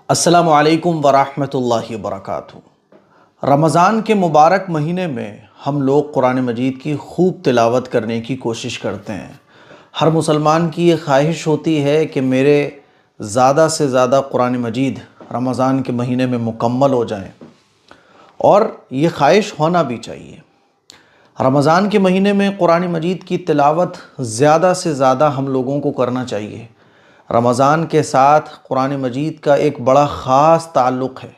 अस्सलामु अलैकुम वरहमतुल्लाहि वबरकातुहू। रमज़ान के मुबारक महीने में हम लोग कुरान मजीद की खूब तिलावत करने की कोशिश करते हैं। हर मुसलमान की ये ख्वाहिश होती है कि मेरे ज़्यादा से ज़्यादा कुरान मजीद रमज़ान के महीने में मुकम्मल हो जाएं, और ये ख्वाहिश होना भी चाहिए। रमज़ान के महीने में कुरान मजीद की तिलावत ज़्यादा से ज़्यादा हम लोगों को करना चाहिए। रमज़ान के साथ कुरान मजीद का एक बड़ा ख़ास ताल्लुक़ है।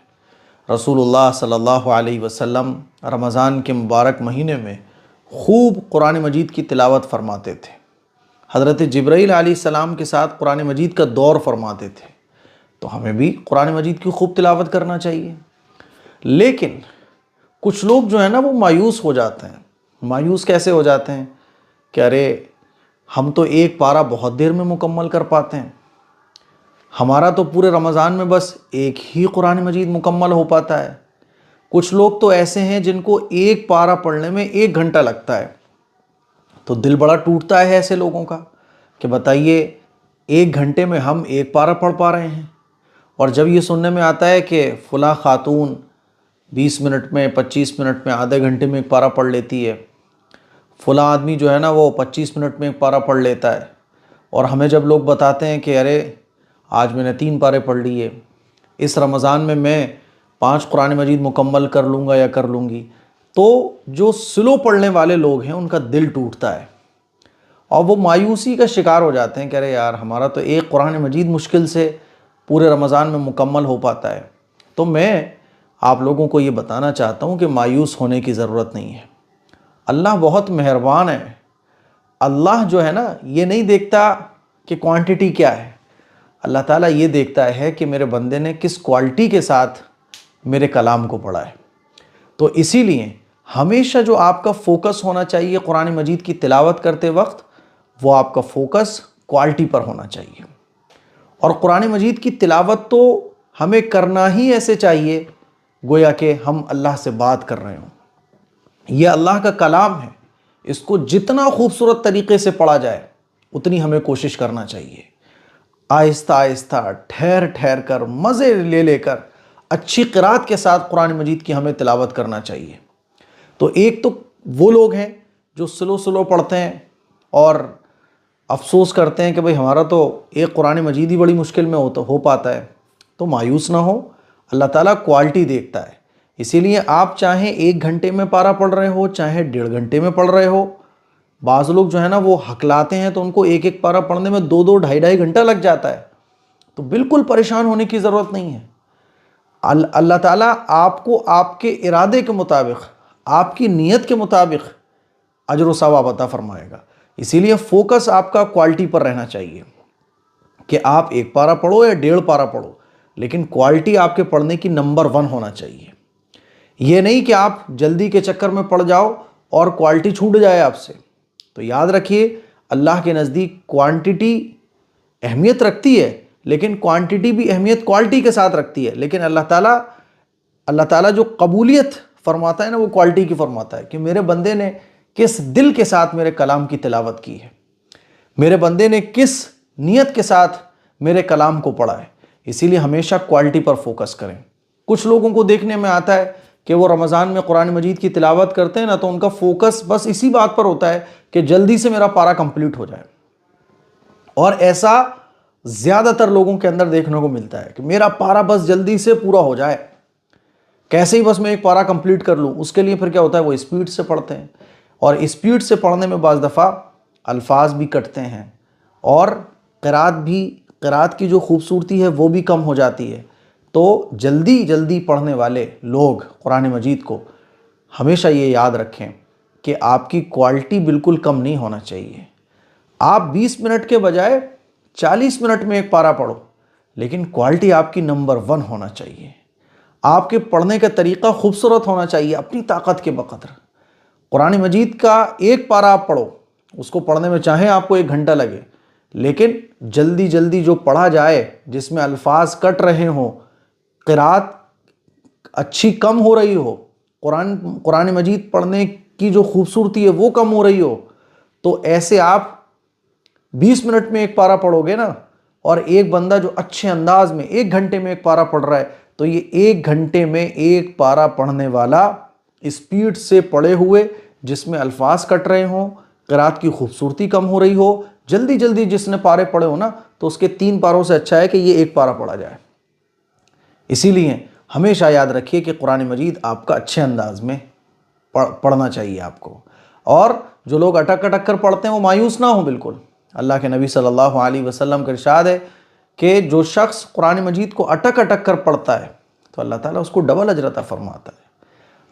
रसूलुल्लाह सल्लल्लाहु अलैहि वसल्लम रमज़ान के मुबारक महीने में खूब कुरान मजीद की तिलावत फरमाते थे। हज़रत जिब्राईल अलैहिस्सलाम के साथ कुरान मजीद का दौर फरमाते थे। तो हमें भी कुरान मजीद की खूब तिलावत करना चाहिए। लेकिन कुछ लोग जो है ना, वो मायूस हो जाते हैं। मायूस कैसे हो जाते हैं कि अरे, हम तो एक पारा बहुत देर में मुकम्मल कर पाते हैं, हमारा तो पूरे रमज़ान में बस एक ही कुरान मजीद मुकम्मल हो पाता है। कुछ लोग तो ऐसे हैं जिनको एक पारा पढ़ने में 1 घंटा लगता है। तो दिल बड़ा टूटता है ऐसे लोगों का कि बताइए, 1 घंटे में हम एक पारा पढ़ पा रहे हैं। और जब ये सुनने में आता है कि फ़लाँ खातून 20 मिनट में, 25 मिनट में, आधे घंटे में एक पारा पढ़ लेती है, फ़लाँ आदमी जो है ना वो 25 मिनट में एक पारा पढ़ लेता है, और हमें जब लोग बताते हैं कि अरे आज मैंने 3 पारे पढ़ लिए, इस रमज़ान में मैं 5 कुरान मजीद मुकम्मल कर लूँगा या कर लूँगी, तो जो स्लो पढ़ने वाले लोग हैं उनका दिल टूटता है और वो मायूसी का शिकार हो जाते हैं कि अरे यार, हमारा तो एक कुरान मजीद मुश्किल से पूरे रमज़ान में मुकम्मल हो पाता है। तो मैं आप लोगों को ये बताना चाहता हूँ कि मायूस होने की ज़रूरत नहीं है। अल्लाह बहुत मेहरबान है। अल्लाह जो है ना, ये नहीं देखता कि क्वांटिटी क्या है। अल्लाह ताला ये देखता है कि मेरे बंदे ने किस क्वालिटी के साथ मेरे कलाम को पढ़ा है। तो इसीलिए हमेशा जो आपका फ़ोकस होना चाहिए कुरान मजीद की तिलावत करते वक्त, वो आपका फ़ोकस क्वालिटी पर होना चाहिए। और कुरान मजीद की तिलावत तो हमें करना ही ऐसे चाहिए गोया कि हम अल्लाह से बात कर रहे हों। यह अल्लाह का कलाम है, इसको जितना खूबसूरत तरीके से पढ़ा जाए उतनी हमें कोशिश करना चाहिए। आहिस्ता आहिस्ता, ठहर ठहर कर, मज़े ले लेकर, अच्छी क़िरात के साथ कुरान मजीद की हमें तिलावत करना चाहिए। तो एक तो वो लोग हैं जो स्लो स्लो पढ़ते हैं और अफसोस करते हैं कि भाई हमारा तो एक कुरान मजीद ही बड़ी मुश्किल में हो पाता है। तो मायूस ना हो, अल्लाह ताला क्वालिटी देखता है। इसीलिए आप चाहे 1 घंटे में पारा पढ़ रहे हो, चाहे 1.5 घंटे में पढ़ रहे हो, बाज़ लोग जो है ना वो हकलाते हैं तो उनको एक एक पारा पढ़ने में 2-2, ढाई घंटा लग जाता है। तो बिल्कुल परेशान होने की ज़रूरत नहीं है। अल्लाह ताला आपको आपके इरादे के मुताबिक, आपकी नीयत के मुताबिक अजर व सवाब अता फरमाएगा। इसीलिए फ़ोकस आपका क्वालिटी पर रहना चाहिए कि आप एक पारा पढ़ो या 1.5 पारा पढ़ो, लेकिन क्वालिटी आपके पढ़ने की नंबर 1 होना चाहिए। ये नहीं कि आप जल्दी के चक्कर में पड़ जाओ और क्वालिटी छूट जाए आपसे। तो याद रखिए, अल्लाह के नज़दीक क्वांटिटी अहमियत रखती है, लेकिन क्वांटिटी भी अहमियत क्वालिटी के साथ रखती है। लेकिन अल्लाह ताला जो कबूलियत फरमाता है ना, वो क्वालिटी की फरमाता है कि मेरे बंदे ने किस दिल के साथ मेरे कलाम की तिलावत की है, मेरे बंदे ने किस नीयत के साथ मेरे कलाम को पढ़ा है। इसीलिए हमेशा क्वालिटी पर फोकस करें। कुछ लोगों को देखने में आता है कि वो रमज़ान में कुरान मजीद की तिलावत करते हैं ना, तो उनका फोकस बस इसी बात पर होता है कि जल्दी से मेरा पारा कंप्लीट हो जाए। और ऐसा ज़्यादातर लोगों के अंदर देखने को मिलता है कि मेरा पारा बस जल्दी से पूरा हो जाए, कैसे ही बस मैं एक पारा कंप्लीट कर लूँ। उसके लिए फिर क्या होता है, वो स्पीड से पढ़ते हैं, और स्पीड से पढ़ने में बाज़ दफ़ा अल्फाज भी कटते हैं और क़िरात की जो खूबसूरती है वो भी कम हो जाती है। तो जल्दी जल्दी पढ़ने वाले लोग कुरान मजीद को हमेशा ये याद रखें कि आपकी क्वालिटी बिल्कुल कम नहीं होना चाहिए। आप 20 मिनट के बजाय 40 मिनट में एक पारा पढ़ो, लेकिन क्वालिटी आपकी नंबर 1 होना चाहिए। आपके पढ़ने का तरीक़ा खूबसूरत होना चाहिए अपनी ताकत के बक़द्र। कुरान मजीद का एक पारा आप पढ़ो, उसको पढ़ने में चाहे आपको 1 घंटा लगे, लेकिन जल्दी जल्दी जो पढ़ा जाए, जिसमें अल्फाज कट रहे हों, क़िरात अच्छी कम हो रही हो, कुरान मजीद पढ़ने की जो खूबसूरती है वो कम हो रही हो, तो ऐसे आप 20 मिनट में एक पारा पढ़ोगे ना, और एक बंदा जो अच्छे अंदाज में 1 घंटे में एक पारा पढ़ रहा है, तो ये 1 घंटे में एक पारा पढ़ने वाला स्पीड से पढ़े हुए, जिसमें अल्फाज कट रहे हों, क़िरात की खूबसूरती कम हो रही हो, जल्दी जल्दी जिसने पारे पढ़े हो ना, तो उसके 3 पारों से अच्छा है कि ये एक पारा पढ़ा जाए। इसीलिए हमेशा याद रखिए कि कुरान मजीद आपका अच्छे अंदाज में पढ़ना चाहिए आपको। और जो लोग अटक अटक कर पढ़ते हैं वो मायूस ना हो बिल्कुल। अल्लाह के नबी सल्लल्लाहु अलैहि वसल्लम का इरशाद है कि जो शख्स कुरान मजीद को अटक अटक कर पढ़ता है तो अल्लाह ताला उसको डबल अजर अता फरमाता है।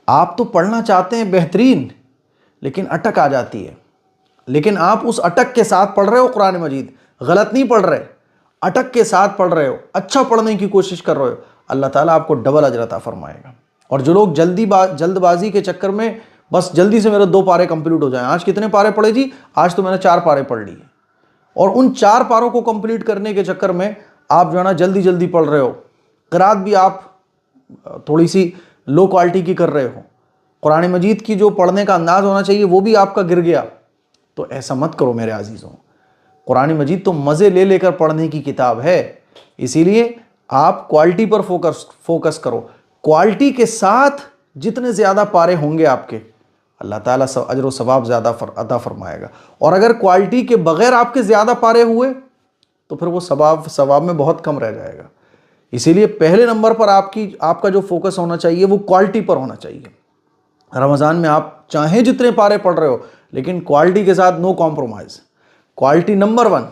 आप तो पढ़ना चाहते हैं बेहतरीन, लेकिन अटक आ जाती है। लेकिन आप उस अटक के साथ पढ़ रहे हो कुरान मजीद, गलत नहीं पढ़ रहे, अटक के साथ पढ़ रहे हो, अच्छा पढ़ने की कोशिश कर रहे हो, अल्लाह ताला आपको डबल अजर अता फरमाएगा। और जो लोग जल्दबाजी के चक्कर में बस जल्दी से मेरे 2 पारे कंप्लीट हो जाएं, आज कितने पारे पढ़े जी, आज तो मैंने 4 पारे पढ़ लिए, और उन 4 पारों को कंप्लीट करने के चक्कर में आप जो है ना जल्दी जल्दी पढ़ रहे हो, क़िरात भी आप थोड़ी सी लो क्वालिटी की कर रहे हो, कुरान मजीद की जो पढ़ने का अंदाज होना चाहिए वो भी आपका गिर गया। तो ऐसा मत करो मेरे अजीज़ों। कुरान मजीद तो मज़े ले लेकर पढ़ने की किताब है, इसीलिए आप क्वालिटी पर फोकस करो। क्वालिटी के साथ जितने ज़्यादा पारे होंगे आपके, अल्लाह ताला अजर व सवाब ज़्यादा अता फरमाएगा। और अगर क्वालिटी के बग़ैर आपके ज़्यादा पारे हुए तो फिर वो सवाब में बहुत कम रह जाएगा। इसीलिए पहले नंबर पर आपका जो फोकस होना चाहिए वो क्वालिटी पर होना चाहिए। रमज़ान में आप चाहे जितने पारे पढ़ रहे हो, लेकिन क्वालिटी के साथ नो कॉम्प्रोमाइज़, क्वालिटी नंबर 1।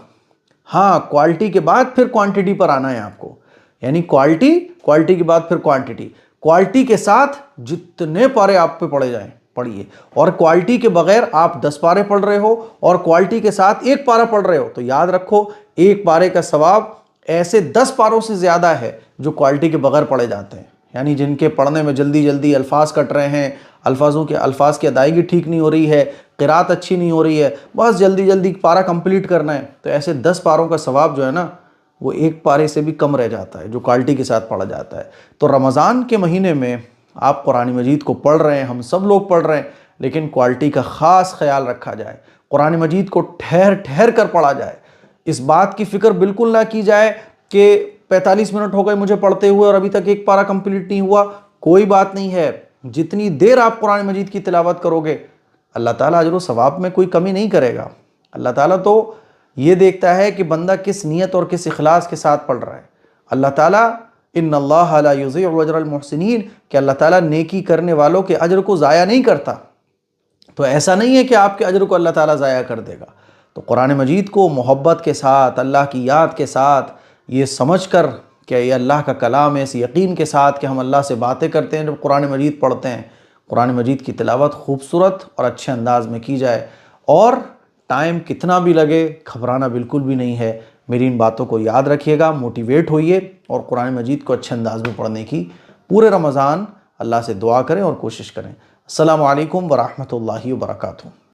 हाँ, क्वालिटी के बाद फिर क्वांटिटी पर आना है आपको, यानी क्वालिटी के बाद फिर क्वालिटी के साथ जितने पारे आप पे पढ़े जाएं पढ़िए। और क्वालिटी के बगैर आप 10 पारे पढ़ रहे हो और क्वालिटी के साथ 1 पारा पढ़ रहे हो, तो याद रखो 1 पारे का सवाब ऐसे 10 पारों से ज़्यादा है जो क्वालिटी के बगैर पढ़े जाते हैं। यानी जिनके पढ़ने में जल्दी जल्दी अल्फाज कट रहे हैं, अल्फाज की अदायगी ठीक नहीं हो रही है, क़िरात अच्छी नहीं हो रही है, बस जल्दी जल्दी पारा कंप्लीट करना है, तो ऐसे 10 पारों का सवाब जो है ना वो 1 पारे से भी कम रह जाता है जो क्वालिटी के साथ पढ़ा जाता है। तो रमज़ान के महीने में आप कुरान मजीद को पढ़ रहे हैं, हम सब लोग पढ़ रहे हैं, लेकिन क्वालिटी का ख़ास ख्याल रखा जाए। कुरान मजीद को ठहर ठहर कर पढ़ा जाए। इस बात की फ़िक्र बिल्कुल ना की जाए कि 45 मिनट हो गए मुझे पढ़ते हुए और अभी तक 1 पारा कंप्लीट नहीं हुआ। कोई बात नहीं है, जितनी देर आप कुरान मजीद की तिलावत करोगे अल्लाह ताला अजर व सवाब में कोई कमी नहीं करेगा। अल्लाह ताला तो ये देखता है कि बंदा किस नीयत और किस इखलास के साथ पढ़ रहा है। अल्लाह ताला इन्नल्लाह ला युज़ीअु अजरल मुहसिनीन, कि अल्लाह ताला नेकी करने वालों के अजर को ज़ाया नहीं करता। तो ऐसा नहीं है कि आपके अजर को अल्लाह ताला ज़ाया कर देगा। तो कुरान मजीद को मोहब्बत के साथ, अल्लाह की याद के साथ, ये समझ कर कि ये अल्लाह का कलाम है, इस यकीन के साथ कि हम अल्लाह से बातें करते हैं जब कुरान मजीद पढ़ते हैं, कुरान मजीद की तिलावत खूबसूरत और अच्छे अंदाज में की जाए। और टाइम कितना भी लगे घबराना बिल्कुल भी नहीं है। मेरी इन बातों को याद रखिएगा, मोटिवेट होइए और कुरान मजीद को अच्छे अंदाज में पढ़ने की पूरे रमज़ान अल्लाह से दुआ करें और कोशिश करें। अस्सलामु अलैकुम व रहमतुल्लाहि व बरकातुहू।